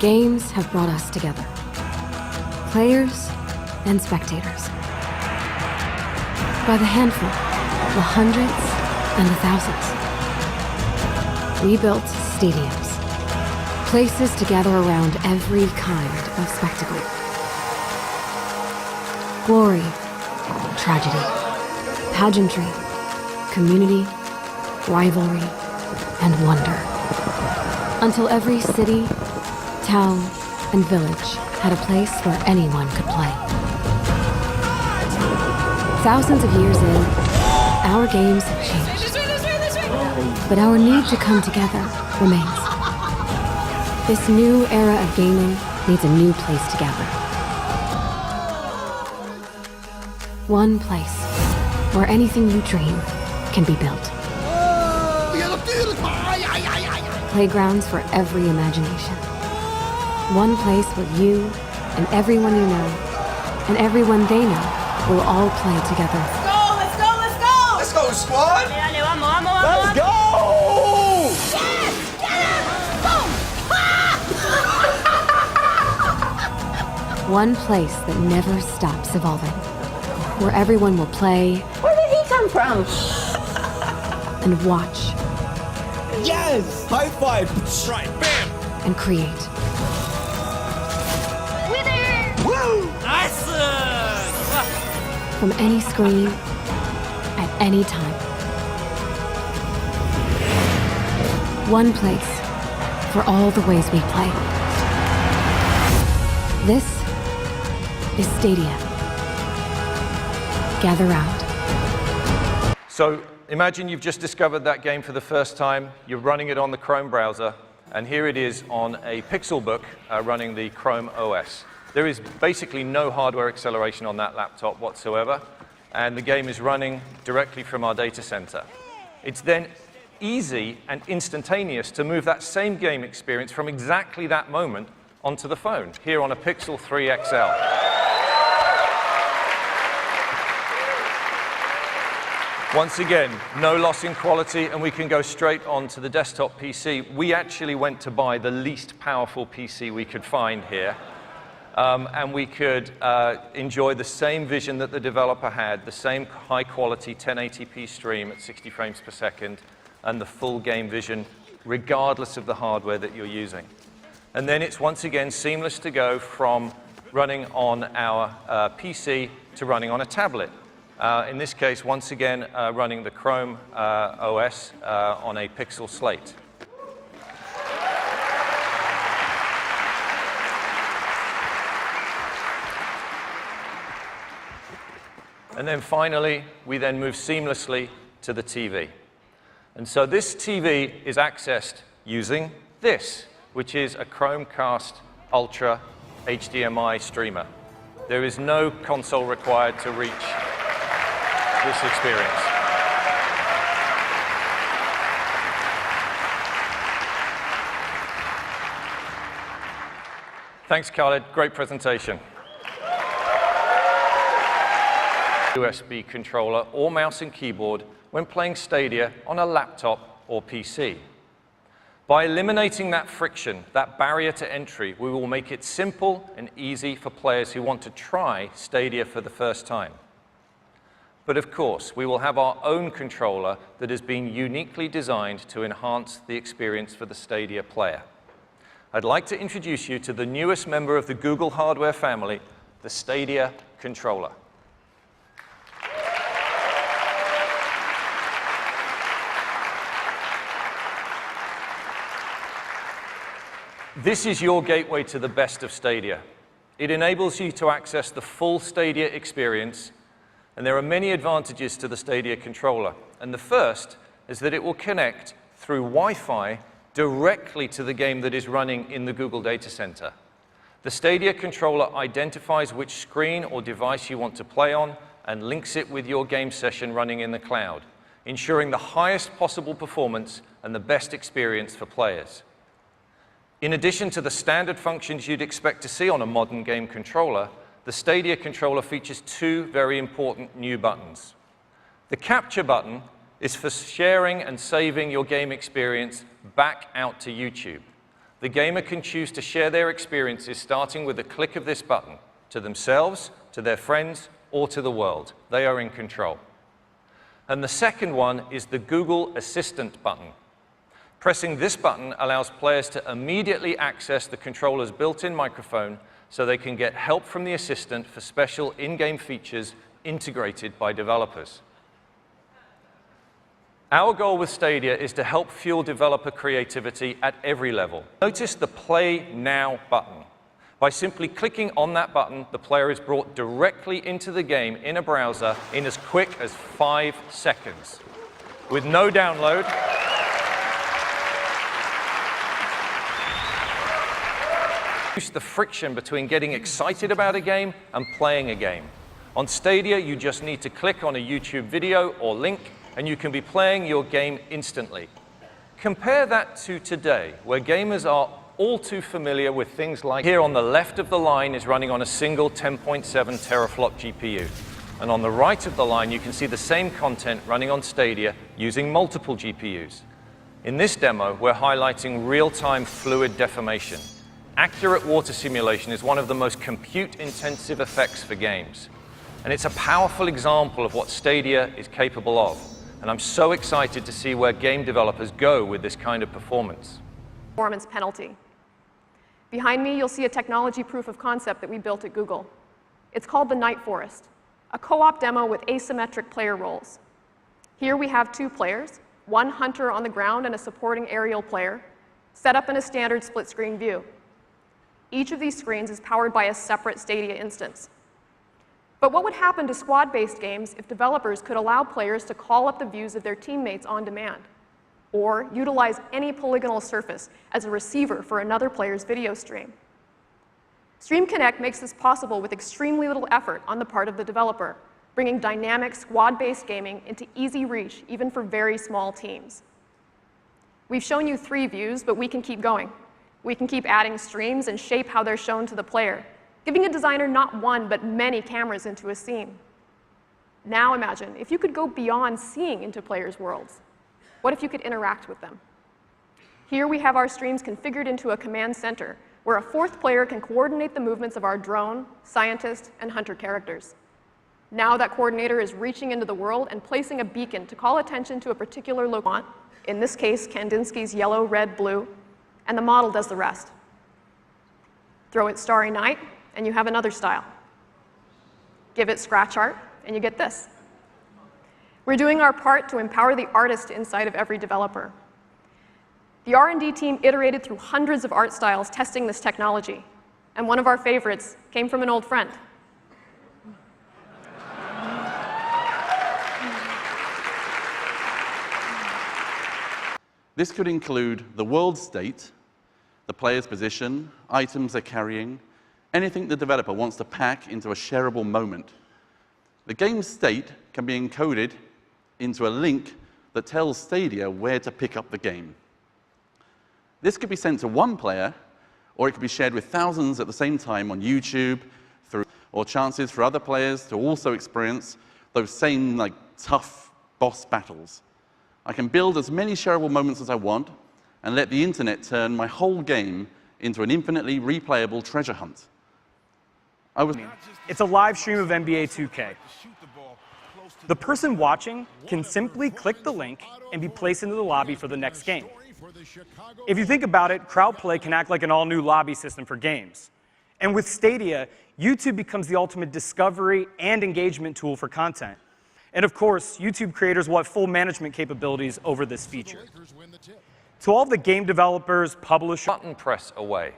Games have brought us together. Players and spectators. By the handful, the hundreds and the thousands. We built stadiums. Places to gather around every kind of spectacle. Glory, tragedy, pageantry, community, rivalry, and wonder. Until every city, town, and village had a place where anyone could play. Thousands of years in, our games have changed. But our need to come together remains. This new era of gaming needs a new place to gather. One place where anything you dream can be built. Playgrounds for every imagination. One place where you and everyone you know and everyone they know will all play together. Let's go! Let's go, squad! Dale, vamos! Let's go! Yes! Get him! Boom! One place that never stops evolving. Where everyone will play. Where did he come from? And watch. Yes! High five! Right, bam! And create. Winner! Woo! Nice! From any screen, at any time. One place for all the ways we play. This is Stadia. Gather round. So imagine you've just discovered that game for the first time. You're running it on the Chrome browser, and here it is on a Pixelbook running the Chrome OS. There is basically no hardware acceleration on that laptop whatsoever, and the game is running directly from our data center. It's then easy and instantaneous to move that same game experience from exactly that moment onto the phone, here on a Pixel 3 XL. Once again, no loss in quality, and we can go straight on to the desktop PC. We actually went to buy the least powerful PC we could find here. And we could enjoy the same vision that the developer had, the same high-quality 1080p stream at 60 frames per second, and the full game vision, regardless of the hardware that you're using. And then it's once again seamless to go from running on our PC to running on a tablet. In this case, once again, running the Chrome OS on a Pixel slate. And then finally, we then move seamlessly to the TV. And so this TV is accessed using this, which is a Chromecast Ultra HDMI streamer. There is no console required to reach this experience. Thanks, Khaled. Great presentation. USB controller or mouse and keyboard when playing Stadia on a laptop or PC. By eliminating that friction, that barrier to entry, we will make it simple and easy for players who want to try Stadia for the first time. But of course, we will have our own controller that has been uniquely designed to enhance the experience for the Stadia player. I'd like to introduce you to the newest member of the Google hardware family, the Stadia controller. This is your gateway to the best of Stadia. It enables you to access the full Stadia experience, and there are many advantages to the Stadia controller. And the first is that it will connect through Wi-Fi directly to the game that is running in the Google data center. The Stadia controller identifies which screen or device you want to play on and links it with your game session running in the cloud, ensuring the highest possible performance and the best experience for players. In addition to the standard functions you'd expect to see on a modern game controller, the Stadia controller features two very important new buttons. The capture button is for sharing and saving your game experience back out to YouTube. The gamer can choose to share their experiences starting with a click of this button to themselves, to their friends, or to the world. They are in control. And the second one is the Google Assistant button. Pressing this button allows players to immediately access the controller's built-in microphone so they can get help from the assistant for special in-game features integrated by developers. Our goal with Stadia is to help fuel developer creativity at every level. Notice the Play Now button. By simply clicking on that button, the player is brought directly into the game in a browser in as quick as 5 seconds. With no download, reduce the friction between getting excited about a game and playing a game. On Stadia, you just need to click on a YouTube video or link, and you can be playing your game instantly. Compare that to today, where gamers are all too familiar with things like here on the left of the line is running on a single 10.7 teraflop GPU. And on the right of the line, you can see the same content running on Stadia using multiple GPUs. In this demo, we're highlighting real-time fluid deformation. Accurate water simulation is one of the most compute-intensive effects for games. And it's a powerful example of what Stadia is capable of. And I'm so excited to see where game developers go with this kind of performance. Performance penalty. Behind me, you'll see a technology proof of concept that we built at Google. It's called the Night Forest, a co-op demo with asymmetric player roles. Here we have 2 players, one hunter on the ground and a supporting aerial player, set up in a standard split-screen view. Each of these screens is powered by a separate Stadia instance. But what would happen to squad-based games if developers could allow players to call up the views of their teammates on demand, or utilize any polygonal surface as a receiver for another player's video stream? Stream Connect makes this possible with extremely little effort on the part of the developer, bringing dynamic squad-based gaming into easy reach even for very small teams. We've shown you 3 views, but we can keep going. We can keep adding streams and shape how they're shown to the player, giving a designer not one, but many cameras into a scene. Now imagine if you could go beyond seeing into players' worlds. What if you could interact with them? Here we have our streams configured into a command center, where a 4th player can coordinate the movements of our drone, scientist, and hunter characters. Now that coordinator is reaching into the world and placing a beacon to call attention to a particular location, in this case, Kandinsky's yellow, red, blue, and the model does the rest. Throw it Starry Night, and you have another style. Give it scratch art, and you get this. We're doing our part to empower the artist inside of every developer. The R&D team iterated through hundreds of art styles testing this technology, and one of our favorites came from an old friend. This could include the world state, the player's position, items they're carrying, anything the developer wants to pack into a shareable moment. The game's state can be encoded into a link that tells Stadia where to pick up the game. This could be sent to one player, or it could be shared with thousands at the same time on YouTube, or chances for other players to also experience those same tough boss battles. I can build as many shareable moments as I want and let the internet turn my whole game into an infinitely replayable treasure hunt. It's a live stream of NBA 2K. The person watching can simply click the link and be placed into the lobby for the next game. If you think about it, crowd play can act like an all-new lobby system for games. And with Stadia, YouTube becomes the ultimate discovery and engagement tool for content. And of course, YouTube creators will have full management capabilities over this feature. To all the game developers, publishers... Button press away.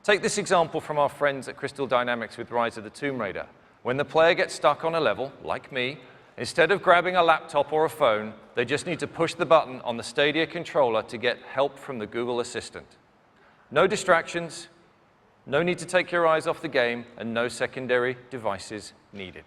Take this example from our friends at Crystal Dynamics with Rise of the Tomb Raider. When the player gets stuck on a level, like me, instead of grabbing a laptop or a phone, they just need to push the button on the Stadia controller to get help from the Google Assistant. No distractions, no need to take your eyes off the game, and no secondary devices needed.